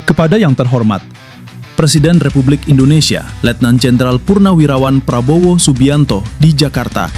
Kepada yang terhormat, Presiden Republik Indonesia, Letnan Jenderal Purnawirawan Prabowo Subianto di Jakarta.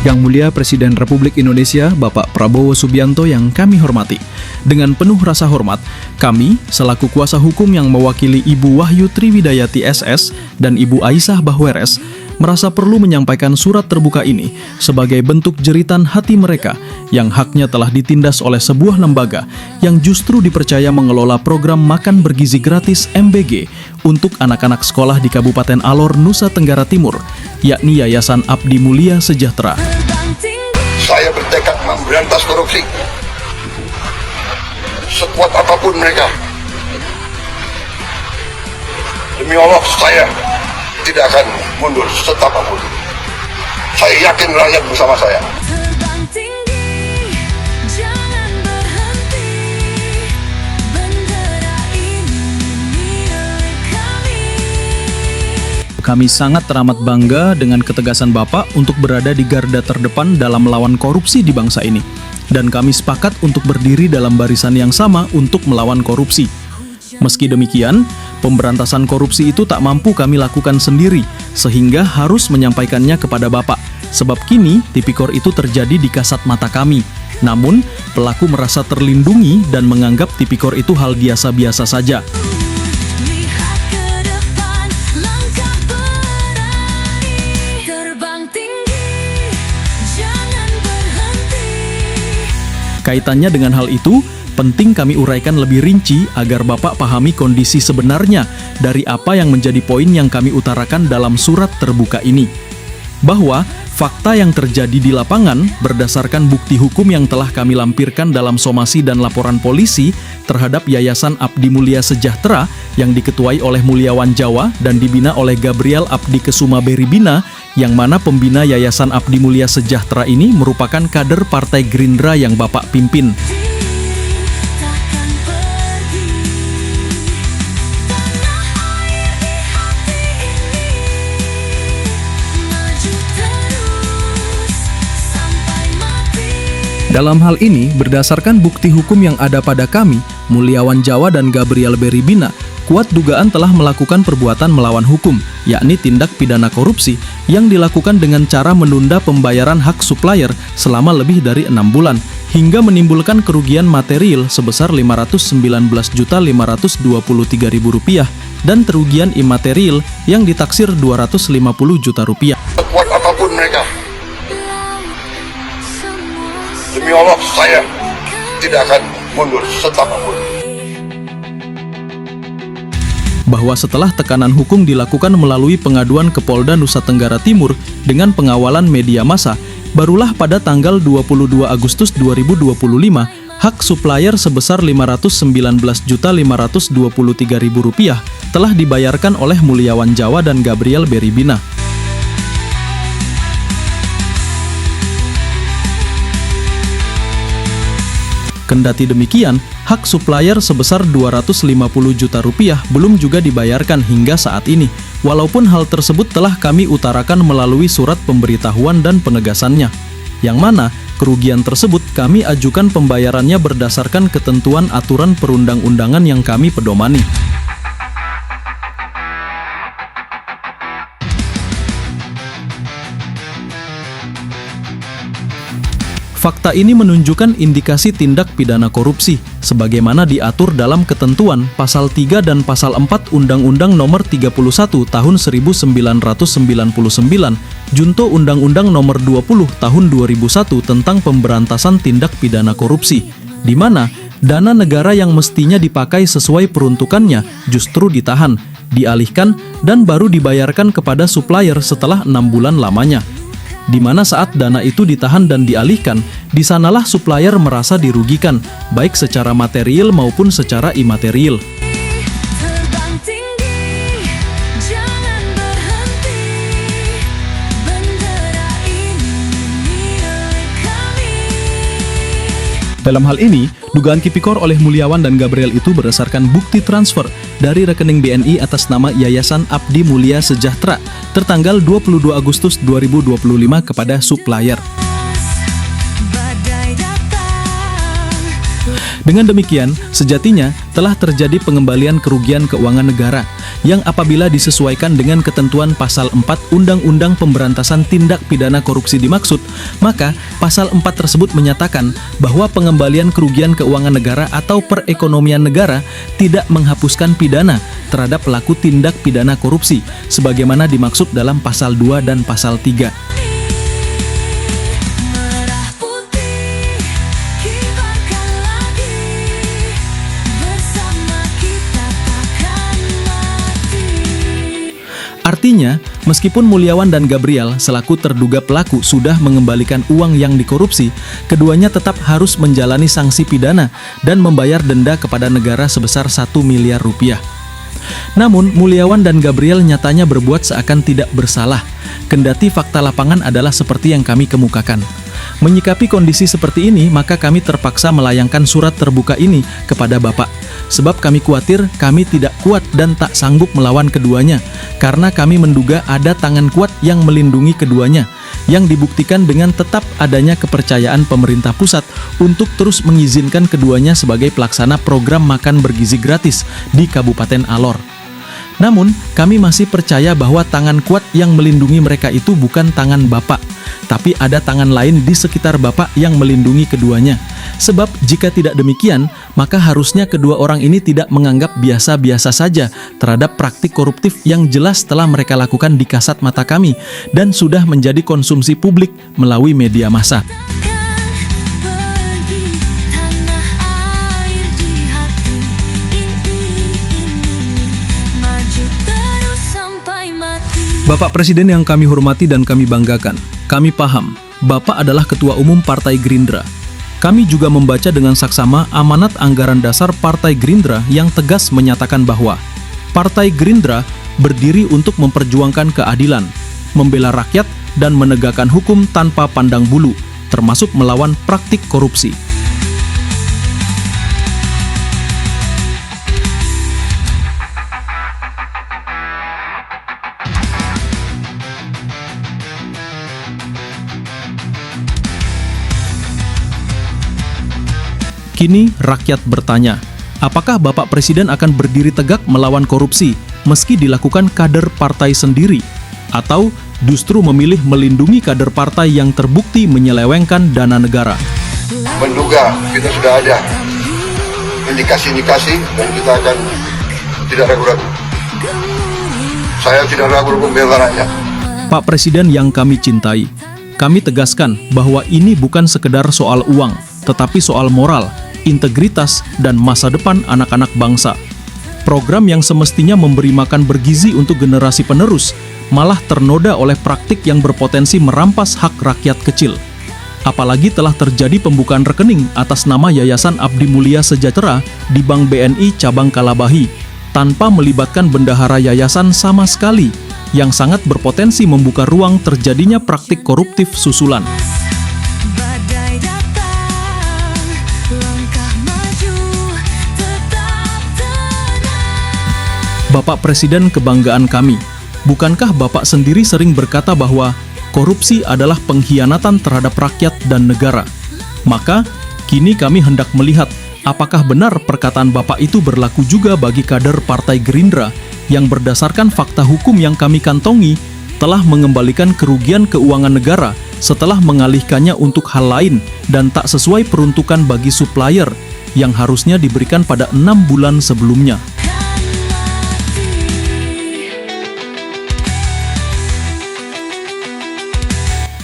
Yang Mulia Presiden Republik Indonesia, Bapak Prabowo Subianto yang kami hormati. Dengan penuh rasa hormat, kami, selaku kuasa hukum yang mewakili Ibu Wahyu Triwidayati SS dan Ibu Aisyah Bahweres, merasa perlu menyampaikan surat terbuka ini sebagai bentuk jeritan hati mereka yang haknya telah ditindas oleh sebuah lembaga yang justru dipercaya mengelola program makan bergizi gratis MBG untuk anak-anak sekolah di Kabupaten Alor, Nusa Tenggara Timur, yakni Yayasan Abdi Mulia Sejahtera. Saya bertekad memberantas korupsi sekuat apapun mereka. Demi Allah, saya tidak akan mundur setapapun. Saya yakin rakyat bersama saya. Kami sangat teramat bangga dengan ketegasan Bapak untuk berada di garda terdepan dalam melawan korupsi di bangsa ini. Dan kami sepakat untuk berdiri dalam barisan yang sama untuk melawan korupsi. Meski demikian, pemberantasan korupsi itu tak mampu kami lakukan sendiri, sehingga harus menyampaikannya kepada Bapak. Sebab kini, tipikor itu terjadi di kasat mata kami. Namun, pelaku merasa terlindungi dan menganggap tipikor itu hal biasa-biasa saja. Kaitannya dengan hal itu, penting kami uraikan lebih rinci agar Bapak pahami kondisi sebenarnya dari apa yang menjadi poin yang kami utarakan dalam surat terbuka ini. Bahwa fakta yang terjadi di lapangan berdasarkan bukti hukum yang telah kami lampirkan dalam somasi dan laporan polisi terhadap Yayasan Abdi Mulia Sejahtera yang diketuai oleh Mulyawan Jawa dan dibina oleh Gabriel Abdi Kesuma Beribina, yang mana pembina Yayasan Abdi Mulia Sejahtera ini merupakan kader Partai Gerindra yang Bapak pimpin. Dalam hal ini, berdasarkan bukti hukum yang ada pada kami, Mulyawan Jawa dan Gabriel Beribina, kuat dugaan telah melakukan perbuatan melawan hukum, yakni tindak pidana korupsi, yang dilakukan dengan cara menunda pembayaran hak supplier selama lebih dari 6 bulan, hingga menimbulkan kerugian material sebesar Rp519.523.000 dan kerugian imaterial yang ditaksir Rp250 juta. Sekuat apapun mereka, demi Allah, saya tidak akan mundur setapapun. Bahwa setelah tekanan hukum dilakukan melalui pengaduan ke Polda Nusa Tenggara Timur dengan pengawalan media massa, barulah pada tanggal 22 Agustus 2025, hak supplier sebesar Rp519.523.000 telah dibayarkan oleh Mulyawan Jawa dan Gabriel Beribina. Kendati demikian, hak supplier sebesar Rp250 juta belum juga dibayarkan hingga saat ini, walaupun hal tersebut telah kami utarakan melalui surat pemberitahuan dan penegasannya, yang mana kerugian tersebut kami ajukan pembayarannya berdasarkan ketentuan aturan perundang-undangan yang kami pedomani. Fakta ini menunjukkan indikasi tindak pidana korupsi, sebagaimana diatur dalam ketentuan Pasal 3 dan Pasal 4 Undang-Undang Nomor 31 Tahun 1999, Junto Undang-Undang Nomor 20 Tahun 2001 tentang pemberantasan tindak pidana korupsi, di mana dana negara yang mestinya dipakai sesuai peruntukannya justru ditahan, dialihkan, dan baru dibayarkan kepada supplier setelah 6 bulan lamanya. Di mana saat dana itu ditahan dan dialihkan, di sanalah supplier merasa dirugikan, baik secara material maupun secara imaterial. Dalam hal ini, dugaan tipikor oleh Mulyawan dan Gabriel itu berdasarkan bukti transfer dari rekening BNI atas nama Yayasan Abdi Mulia Sejahtera tertanggal 22 Agustus 2025 kepada supplier. Dengan demikian, sejatinya telah terjadi pengembalian kerugian keuangan negara yang apabila disesuaikan dengan ketentuan pasal 4 Undang-Undang Pemberantasan Tindak Pidana Korupsi dimaksud, maka pasal 4 tersebut menyatakan bahwa pengembalian kerugian keuangan negara atau perekonomian negara tidak menghapuskan pidana terhadap pelaku tindak pidana korupsi sebagaimana dimaksud dalam pasal 2 dan pasal 3. Artinya, meskipun Mulyawan dan Gabriel selaku terduga pelaku sudah mengembalikan uang yang dikorupsi, keduanya tetap harus menjalani sanksi pidana dan membayar denda kepada negara sebesar 1 miliar rupiah. Namun, Mulyawan dan Gabriel nyatanya berbuat seakan tidak bersalah, kendati fakta lapangan adalah seperti yang kami kemukakan. Menyikapi kondisi seperti ini, maka kami terpaksa melayangkan surat terbuka ini kepada Bapak. Sebab kami khawatir kami tidak kuat dan tak sanggup melawan keduanya, karena kami menduga ada tangan kuat yang melindungi keduanya, yang dibuktikan dengan tetap adanya kepercayaan pemerintah pusat untuk terus mengizinkan keduanya sebagai pelaksana program makan bergizi gratis di Kabupaten Alor. Namun, kami masih percaya bahwa tangan kuat yang melindungi mereka itu bukan tangan Bapak, tapi ada tangan lain di sekitar Bapak yang melindungi keduanya. Sebab jika tidak demikian, maka harusnya kedua orang ini tidak menganggap biasa-biasa saja terhadap praktik koruptif yang jelas telah mereka lakukan di kasat mata kami dan sudah menjadi konsumsi publik melalui media massa. Bapak Presiden yang kami hormati dan kami banggakan, kami paham, Bapak adalah Ketua Umum Partai Gerindra. Kami juga membaca dengan saksama amanat anggaran dasar Partai Gerindra yang tegas menyatakan bahwa Partai Gerindra berdiri untuk memperjuangkan keadilan, membela rakyat, dan menegakkan hukum tanpa pandang bulu, termasuk melawan praktik korupsi. Kini rakyat bertanya, apakah Bapak Presiden akan berdiri tegak melawan korupsi meski dilakukan kader partai sendiri? Atau justru memilih melindungi kader partai yang terbukti menyelewengkan dana negara? Menduga kita sudah ada indikasi-indikasi dan kita akan tidak ragu-ragu. Saya tidak ragu-ragu membela rakyat. Pak Presiden yang kami cintai, kami tegaskan bahwa ini bukan sekedar soal uang, tetapi soal moral, integritas, dan masa depan anak-anak bangsa. Program yang semestinya memberi makan bergizi untuk generasi penerus, malah ternoda oleh praktik yang berpotensi merampas hak rakyat kecil. Apalagi telah terjadi pembukaan rekening atas nama Yayasan Abdi Mulia Sejahtera di Bank BNI Cabang Kalabahi, tanpa melibatkan bendahara yayasan sama sekali, yang sangat berpotensi membuka ruang terjadinya praktik koruptif susulan. Bapak Presiden kebanggaan kami, bukankah Bapak sendiri sering berkata bahwa korupsi adalah pengkhianatan terhadap rakyat dan negara? Maka, kini kami hendak melihat apakah benar perkataan Bapak itu berlaku juga bagi kader Partai Gerindra yang berdasarkan fakta hukum yang kami kantongi telah mengembalikan kerugian keuangan negara setelah mengalihkannya untuk hal lain dan tak sesuai peruntukan bagi supplier yang harusnya diberikan pada 6 bulan sebelumnya.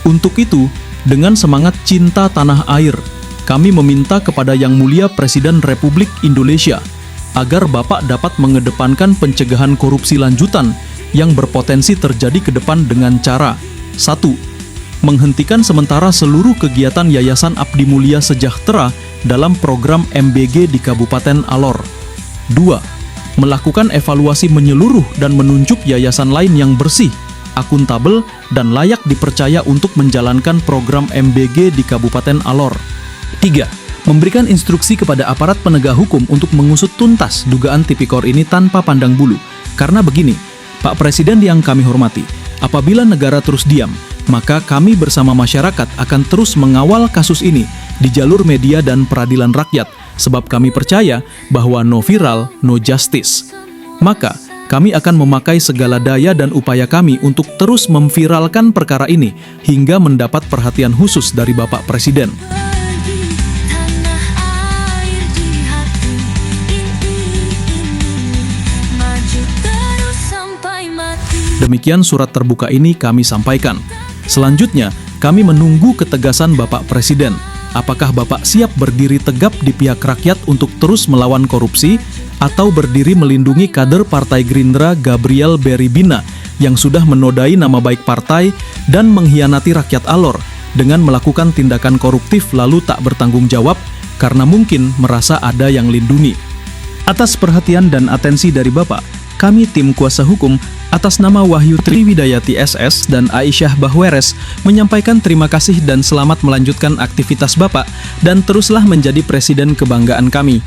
Untuk itu, dengan semangat cinta tanah air, kami meminta kepada Yang Mulia Presiden Republik Indonesia agar Bapak dapat mengedepankan pencegahan korupsi lanjutan yang berpotensi terjadi ke depan dengan cara 1. Menghentikan sementara seluruh kegiatan Yayasan Abdi Mulia Sejahtera dalam program MBG di Kabupaten Alor. 2. Melakukan evaluasi menyeluruh dan menunjuk yayasan lain yang bersih, akuntabel, dan layak dipercaya untuk menjalankan program MBG di Kabupaten Alor. 3. Memberikan instruksi kepada aparat penegak hukum untuk mengusut tuntas dugaan tipikor ini tanpa pandang bulu. Karena begini, Pak Presiden yang kami hormati, apabila negara terus diam, maka kami bersama masyarakat akan terus mengawal kasus ini di jalur media dan peradilan rakyat, sebab kami percaya bahwa no viral, no justice. Maka, kami akan memakai segala daya dan upaya kami untuk terus memviralkan perkara ini hingga mendapat perhatian khusus dari Bapak Presiden. Tanah air di hati ini maju terus sampai mati. Demikian surat terbuka ini kami sampaikan. Selanjutnya, kami menunggu ketegasan Bapak Presiden. Apakah Bapak siap berdiri tegap di pihak rakyat untuk terus melawan korupsi, atau berdiri melindungi kader Partai Gerindra Gabriel Beribina yang sudah menodai nama baik partai dan mengkhianati rakyat Alor dengan melakukan tindakan koruptif lalu tak bertanggung jawab karena mungkin merasa ada yang lindungi. Atas perhatian dan atensi dari Bapak, kami tim kuasa hukum atas nama Wahyu Triwidayati SS dan Aisyah Bahweres menyampaikan terima kasih dan selamat melanjutkan aktivitas Bapak dan teruslah menjadi presiden kebanggaan kami.